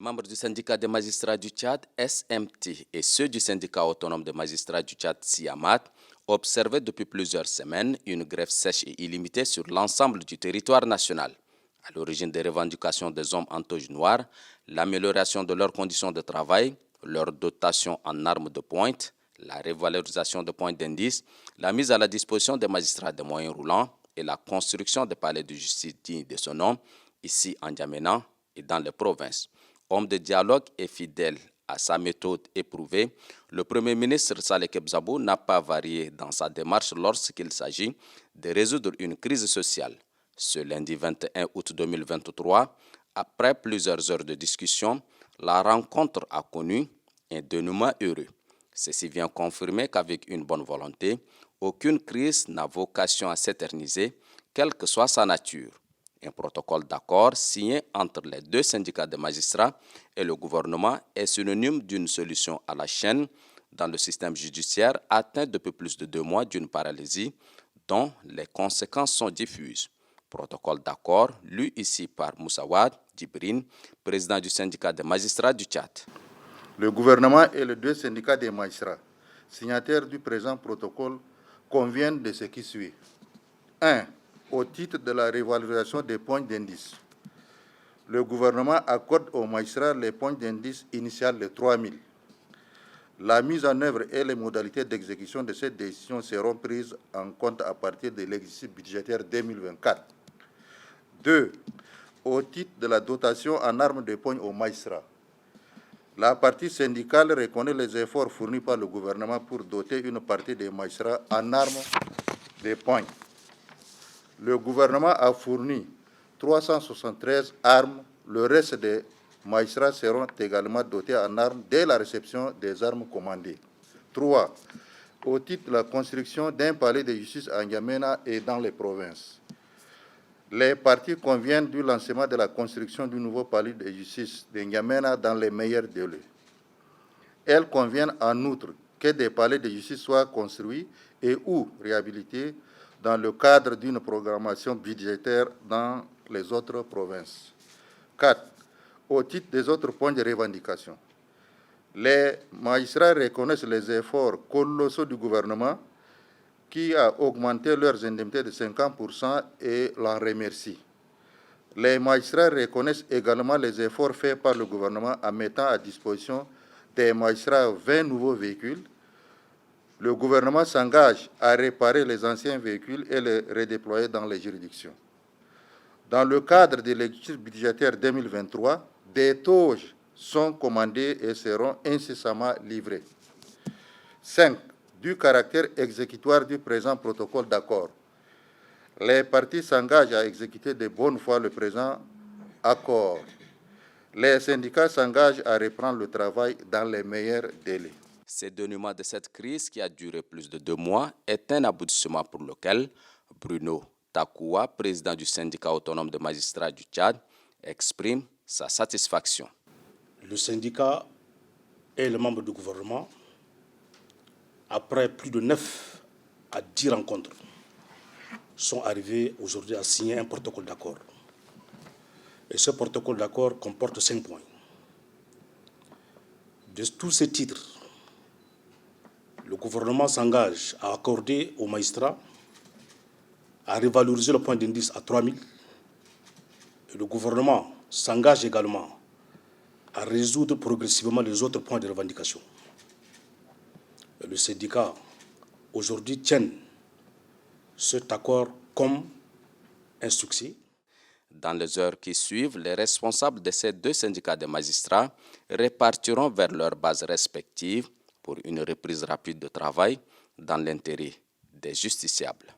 Membres du syndicat des magistrats du Tchad, SMT, et ceux du syndicat autonome des magistrats du Tchad, SIAMAT, observaient depuis plusieurs semaines une grève sèche et illimitée sur l'ensemble du territoire national. À l'origine des revendications des hommes en toge noire, l'amélioration de leurs conditions de travail, leur dotation en armes de pointe, la revalorisation de points d'indice, la mise à la disposition des magistrats de moyens roulants et la construction des palais de justice dignes de son nom, ici en N'Djamena et dans les provinces. Homme de dialogue et fidèle à sa méthode éprouvée, le Premier ministre Saleh Kebzabou n'a pas varié dans sa démarche lorsqu'il s'agit de résoudre une crise sociale. Ce lundi 21 août 2023, après plusieurs heures de discussion, la rencontre a connu un dénouement heureux. Ceci vient confirmer qu'avec une bonne volonté, aucune crise n'a vocation à s'éterniser, quelle que soit sa nature. Un protocole d'accord signé entre les deux syndicats de magistrats et le gouvernement est synonyme d'une solution à la chaîne dans le système judiciaire atteint depuis plus de 2 mois d'une paralysie dont les conséquences sont diffuses. Protocole d'accord lu ici par Moussa Wade Djibrine, président du syndicat des magistrats du Tchad. Le gouvernement et les deux syndicats des magistrats, signataires du présent protocole, conviennent de ce qui suit. 1. Au titre de la revalorisation des points d'indice, le gouvernement accorde aux magistrats les points d'indice initial de 3 000. La mise en œuvre et les modalités d'exécution de cette décision seront prises en compte à partir de l'exercice budgétaire 2024. 2. Au titre de la dotation en armes de poing aux magistrats, la partie syndicale reconnaît les efforts fournis par le gouvernement pour doter une partie des magistrats en armes de poing. Le gouvernement a fourni 373 armes. Le reste des magistrats seront également dotés en armes dès la réception des armes commandées. 3. Au titre de la construction d'un palais de justice à N'Djamena et dans les provinces, les parties conviennent du lancement de la construction du nouveau palais de justice de N'Djamena dans les meilleurs délais. Elles conviennent en outre que des palais de justice soient construits et ou réhabilités dans le cadre d'une programmation budgétaire dans les autres provinces. 4. Au titre des autres points de revendication, les magistrats reconnaissent les efforts colossaux du gouvernement qui a augmenté leurs indemnités de 50% et l'en remercie. Les magistrats reconnaissent également les efforts faits par le gouvernement en mettant à disposition des magistrats 20 nouveaux véhicules. Le gouvernement s'engage à réparer les anciens véhicules et les redéployer dans les juridictions. Dans le cadre de l'exercice budgétaire 2023, des toges sont commandés et seront incessamment livrés. 5. Du caractère exécutoire du présent protocole d'accord, les parties s'engagent à exécuter de bonne foi le présent accord. Les syndicats s'engagent à reprendre le travail dans les meilleurs délais. Ce dénouement de cette crise qui a duré plus de 2 mois est un aboutissement pour lequel Bruno Takoua, président du syndicat autonome de magistrats du Tchad, exprime sa satisfaction. Le syndicat et les membres du gouvernement, après plus de 9 à 10 rencontres, sont arrivés aujourd'hui à signer un protocole d'accord. Et ce protocole d'accord comporte 5 points. De tous ces titres, le gouvernement s'engage à accorder aux magistrats à revaloriser le point d'indice à 3 000. Et le gouvernement s'engage également à résoudre progressivement les autres points de revendication. Et le syndicat, aujourd'hui, tient cet accord comme un succès. Dans les heures qui suivent, les responsables de ces deux syndicats de magistrats repartiront vers leurs bases respectives pour une reprise rapide de travail dans l'intérêt des justiciables.